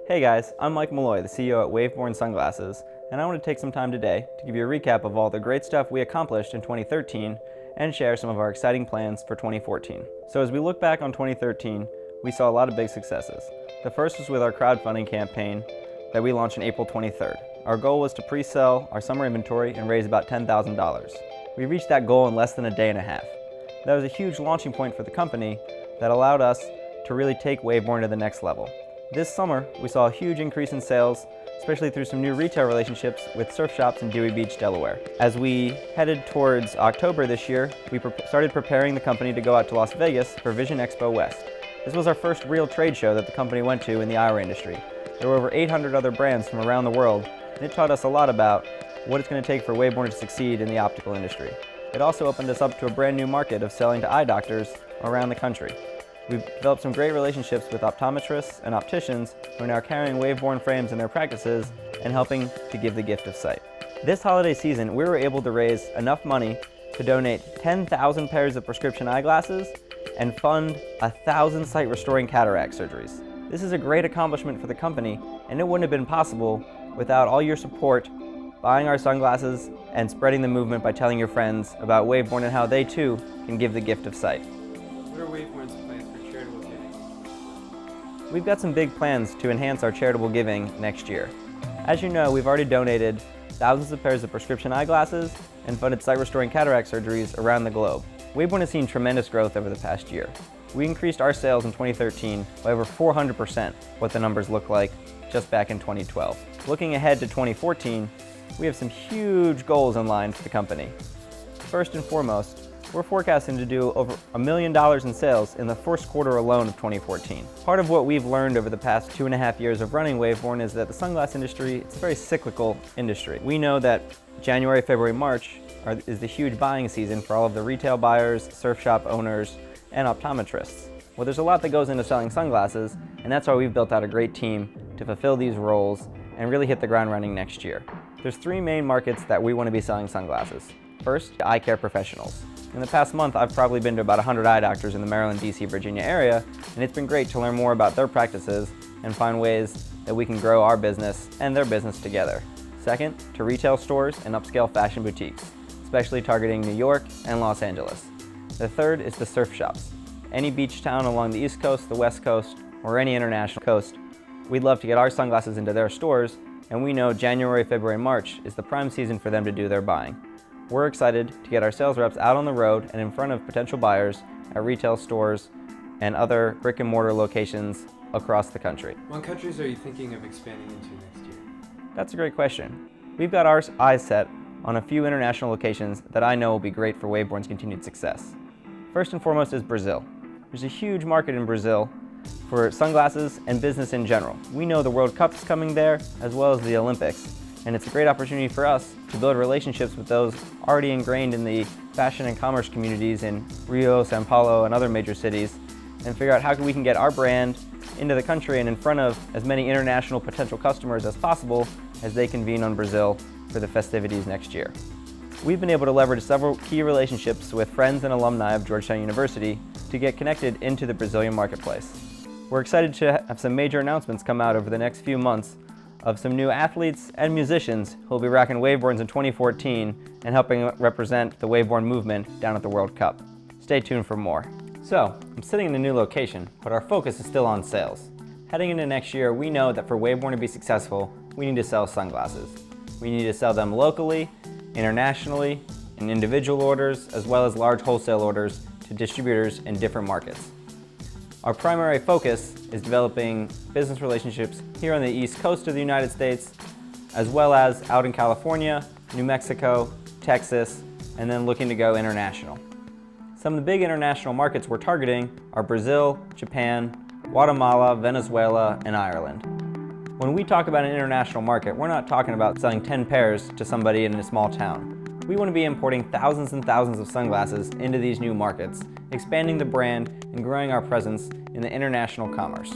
Hey guys, I'm Mike Malloy, the CEO at Waveborn Sunglasses, and I want to take some time today to give you a recap of all the great stuff we accomplished in 2013 and share some of our exciting plans for 2014. So as we look back on 2013, we saw a lot of big successes. The first was with our crowdfunding campaign that we launched on April 23rd. Our goal was to pre-sell our summer inventory and raise about $10,000. We reached that goal in less than a day and a half. That was a huge launching point for the company that allowed us to really take Waveborn to the next level. This summer, we saw a huge increase in sales, especially through some new retail relationships with surf shops in Dewey Beach, Delaware. As we headed towards October this year, we started preparing the company to go out to Las Vegas for Vision Expo West. This was our first real trade show that the company went to in the eyewear industry. There were over 800 other brands from around the world, and it taught us a lot about what it's going to take for Waveborn to succeed in the optical industry. It also opened us up to a brand new market of selling to eye doctors around the country. We've developed some great relationships with optometrists and opticians who are now carrying Waveborn frames in their practices and helping to give the gift of sight. This holiday season, we were able to raise enough money to donate 10,000 pairs of prescription eyeglasses and fund 1,000 sight-restoring cataract surgeries. This is a great accomplishment for the company, and it wouldn't have been possible without all your support, buying our sunglasses, and spreading the movement by telling your friends about Waveborn and how they too can give the gift of sight. What are Waveborn's plans for charitable giving? We've got some big plans to enhance our charitable giving next year. As you know, we've already donated thousands of pairs of prescription eyeglasses and funded sight-restoring cataract surgeries around the globe. Waveborn has seen tremendous growth over the past year. We increased our sales in 2013 by over 400% what the numbers look like just back in 2012. Looking ahead to 2014, we have some huge goals in line for the company. First and foremost, we're forecasting to do over $1 million in sales in the first quarter alone of 2014. Part of what we've learned over the past 2.5 years of running Waveborn is that the sunglass industry, it's a very cyclical industry. We know that January, February, March is the huge buying season for all of the retail buyers, surf shop owners, and optometrists. Well, there's a lot that goes into selling sunglasses, and that's why we've built out a great team to fulfill these roles and really hit the ground running next year. There's 3 main markets that we want to be selling sunglasses. First, eye care professionals. In the past month, I've probably been to about 100 eye doctors in the Maryland, DC, Virginia area, and it's been great to learn more about their practices and find ways that we can grow our business and their business together. Second, to retail stores and upscale fashion boutiques, especially targeting New York and Los Angeles. The third is the surf shops. Any beach town along the East Coast, the West Coast, or any international coast, we'd love to get our sunglasses into their stores, and we know January, February, March is the prime season for them to do their buying. We're excited to get our sales reps out on the road and in front of potential buyers at retail stores and other brick and mortar locations across the country. What countries are you thinking of expanding into next year? That's a great question. We've got our eyes set on a few international locations that I know will be great for Waveborn's continued success. First and foremost is Brazil. There's a huge market in Brazil for sunglasses and business in general. We know the World Cup is coming there, as well as the Olympics, and it's a great opportunity for us to build relationships with those already ingrained in the fashion and commerce communities in Rio, Sao Paulo, and other major cities, and figure out how we can get our brand into the country and in front of as many international potential customers as possible as they convene on Brazil for the festivities next year. We've been able to leverage several key relationships with friends and alumni of Georgetown University to get connected into the Brazilian marketplace. We're excited to have some major announcements come out over the next few months of some new athletes and musicians who will be rocking Waveborns in 2014 and helping represent the Waveborn movement down at the World Cup. Stay tuned for more. So, I'm sitting in a new location, but our focus is still on sales. Heading into next year, we know that for Waveborn to be successful, we need to sell sunglasses. We need to sell them locally, internationally, in individual orders, as well as large wholesale orders to distributors in different markets. Our primary focus is developing business relationships here on the East Coast of the United States, as well as out in California, New Mexico, Texas, and then looking to go international. Some of the big international markets we're targeting are Brazil, Japan, Guatemala, Venezuela, and Ireland. When we talk about an international market, we're not talking about selling 10 pairs to somebody in a small town. We want to be importing thousands and thousands of sunglasses into these new markets, expanding the brand and growing our presence in the international commerce.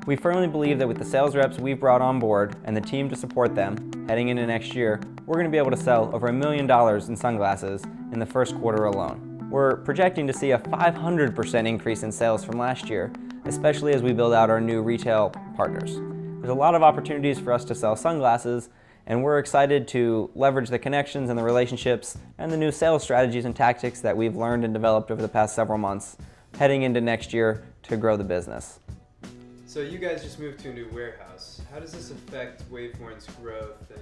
We firmly believe that with the sales reps we've brought on board and the team to support them heading into next year, we're going to be able to sell over $1 million in sunglasses in the first quarter alone. We're projecting to see a 500% increase in sales from last year, especially as we build out our new retail partners. There's a lot of opportunities for us to sell sunglasses, and we're excited to leverage the connections and the relationships and the new sales strategies and tactics that we've learned and developed over the past several months heading into next year to grow the business. So you guys just moved to a new warehouse. How does this affect Waveborn's growth and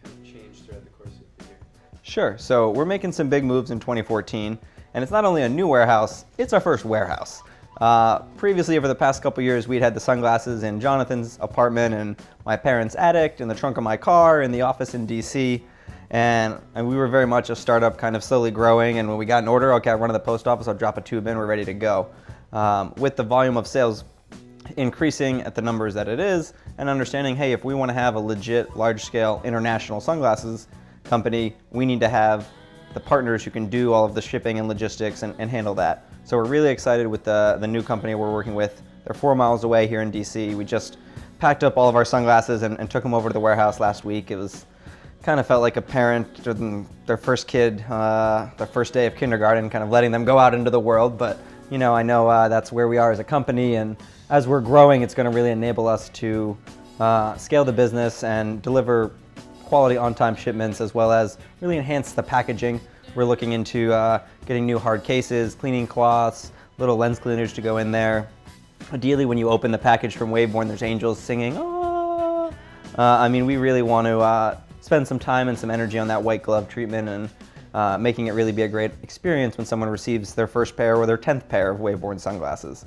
kind of change throughout the course of the year? Sure, so we're making some big moves in 2014, and it's not only a new warehouse, it's our first warehouse. Previously, over the past couple years, we'd had the sunglasses in Jonathan's apartment, and my parents' attic, in the trunk of my car, in the office in DC, and we were very much a startup, kind of slowly growing, and when we got an order, okay, I'll run to the post office, I'll drop a tube in, we're ready to go. With the volume of sales increasing at the numbers that it is, and understanding, hey, if we want to have a legit, large-scale international sunglasses company, we need to have the partners who can do all of the shipping and logistics and handle that. So we're really excited with the new company we're working with. They're 4 miles away here in DC. We just packed up all of our sunglasses and took them over to the warehouse last week. It was kind of felt like a parent, their first kid, their first day of kindergarten, kind of letting them go out into the world. But you know, I know that's where we are as a company, and as we're growing, it's going to really enable us to scale the business and deliver quality on-time shipments, as well as really enhance the packaging. We're looking into getting new hard cases, cleaning cloths, little lens cleaners to go in there. Ideally, when you open the package from Waveborn, there's angels singing, ah! I mean, we really want to spend some time and some energy on that white glove treatment and making it really be a great experience when someone receives their first pair or their 10th pair of Waveborn sunglasses.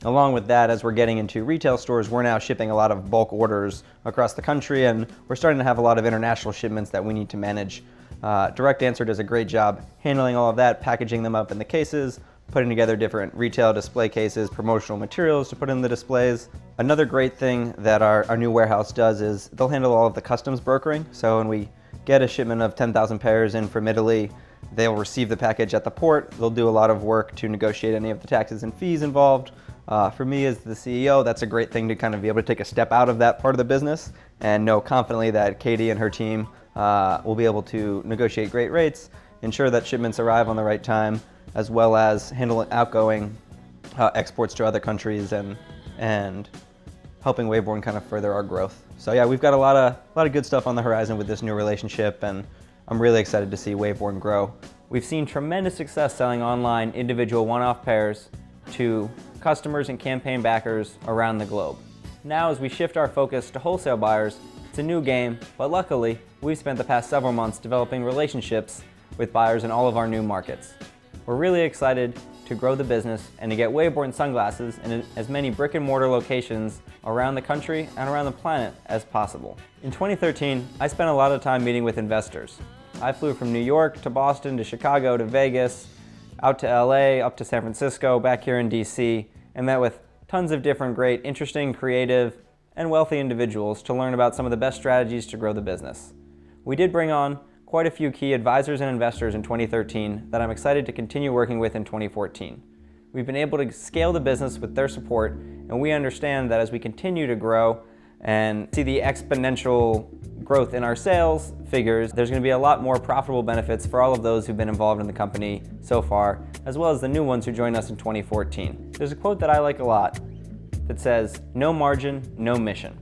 Along with that, as we're getting into retail stores, we're now shipping a lot of bulk orders across the country, and we're starting to have a lot of international shipments that we need to manage. Direct Answer does a great job handling all of that, packaging them up in the cases, putting together different retail display cases, promotional materials to put in the displays. Another great thing that our new warehouse does is they'll handle all of the customs brokering. So when we get a shipment of 10,000 pairs in from Italy, they'll receive the package at the port. They'll do a lot of work to negotiate any of the taxes and fees involved. For me as the CEO, that's a great thing to kind of be able to take a step out of that part of the business and know confidently that Katie and her team will be able to negotiate great rates, ensure that shipments arrive on the right time, as well as handle outgoing exports to other countries and helping Waveborn kind of further our growth. So yeah, we've got a lot of good stuff on the horizon with this new relationship, and I'm really excited to see Waveborn grow. We've seen tremendous success selling online individual one-off pairs to customers and campaign backers around the globe. Now, as we shift our focus to wholesale buyers, it's a new game, but luckily, we've spent the past several months developing relationships with buyers in all of our new markets. We're really excited to grow the business and to get Waveborn sunglasses in as many brick and mortar locations around the country and around the planet as possible. In 2013, I spent a lot of time meeting with investors. I flew from New York to Boston to Chicago to Vegas, out to LA, up to San Francisco, back here in DC, and met with tons of different great, interesting, creative, and wealthy individuals to learn about some of the best strategies to grow the business. We did bring on quite a few key advisors and investors in 2013 that I'm excited to continue working with in 2014. We've been able to scale the business with their support, and we understand that as we continue to grow and see the exponential growth in our sales figures, there's going to be a lot more profitable benefits for all of those who've been involved in the company so far, as well as the new ones who joined us in 2014. There's a quote that I like a lot that says, "No margin, no mission."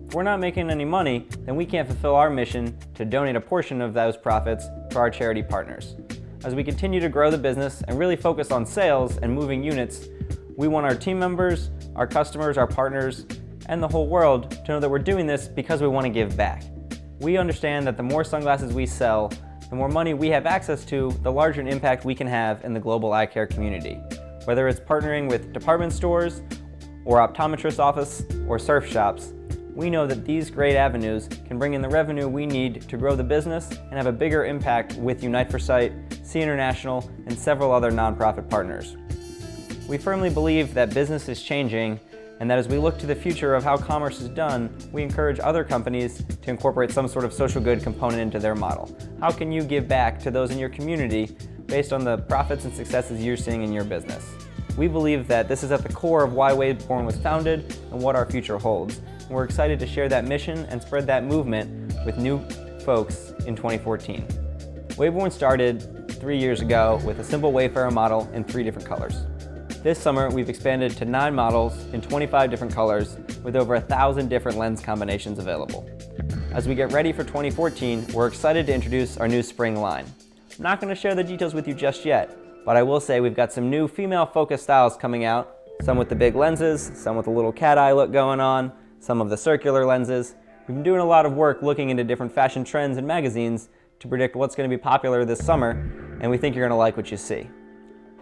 If we're not making any money, then we can't fulfill our mission to donate a portion of those profits to our charity partners. As we continue to grow the business and really focus on sales and moving units, we want our team members, our customers, our partners, and the whole world to know that we're doing this because we want to give back. We understand that the more sunglasses we sell, the more money we have access to, the larger an impact we can have in the global eye care community. Whether it's partnering with department stores, or optometrist office, or surf shops, we know that these great avenues can bring in the revenue we need to grow the business and have a bigger impact with Unite for Sight, See International, and several other nonprofit partners. We firmly believe that business is changing, and that as we look to the future of how commerce is done, we encourage other companies to incorporate some sort of social good component into their model. How can you give back to those in your community based on the profits and successes you're seeing in your business? We believe that this is at the core of why Waveborn was founded and what our future holds. And we're excited to share that mission and spread that movement with new folks in 2014. Waveborn started 3 years ago with a simple Wayfarer model in 3 different colors. This summer, we've expanded to 9 models in 25 different colors with over 1,000 different lens combinations available. As we get ready for 2014, we're excited to introduce our new spring line. I'm not going to share the details with you just yet, but I will say we've got some new female-focused styles coming out, some with the big lenses, some with a little cat eye look going on, some of the circular lenses. We've been doing a lot of work looking into different fashion trends and magazines to predict what's going to be popular this summer, and we think you're going to like what you see.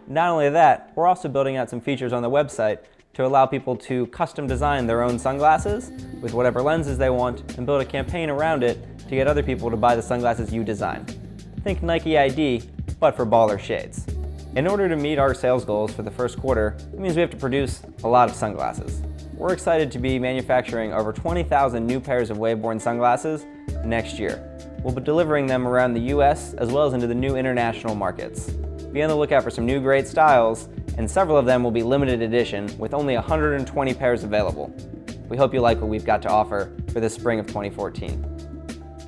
Not only that, we're also building out some features on the website to allow people to custom design their own sunglasses with whatever lenses they want and build a campaign around it to get other people to buy the sunglasses you design. Think Nike ID, but for baller shades. In order to meet our sales goals for the first quarter, it means we have to produce a lot of sunglasses. We're excited to be manufacturing over 20,000 new pairs of Waveborn sunglasses next year. We'll be delivering them around the US as well as into the new international markets. Be on the lookout for some new great styles, and several of them will be limited edition with only 120 pairs available. We hope you like what we've got to offer for this spring of 2014.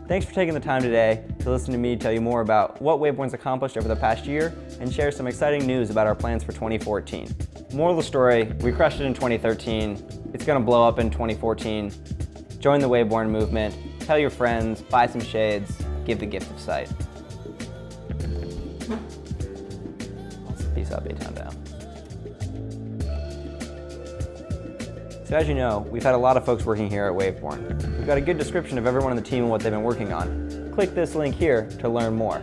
Thanks for taking the time today to listen to me tell you more about what Waveborn's accomplished over the past year and share some exciting news about our plans for 2014. Moral of the story, we crushed it in 2013. It's going to blow up in 2014. Join the Waveborn movement, tell your friends, buy some shades, give the gift of sight. Peace out, Baytown down. So as you know, we've had a lot of folks working here at Waveborn. We've got a good description of everyone on the team and what they've been working on. Click this link here to learn more.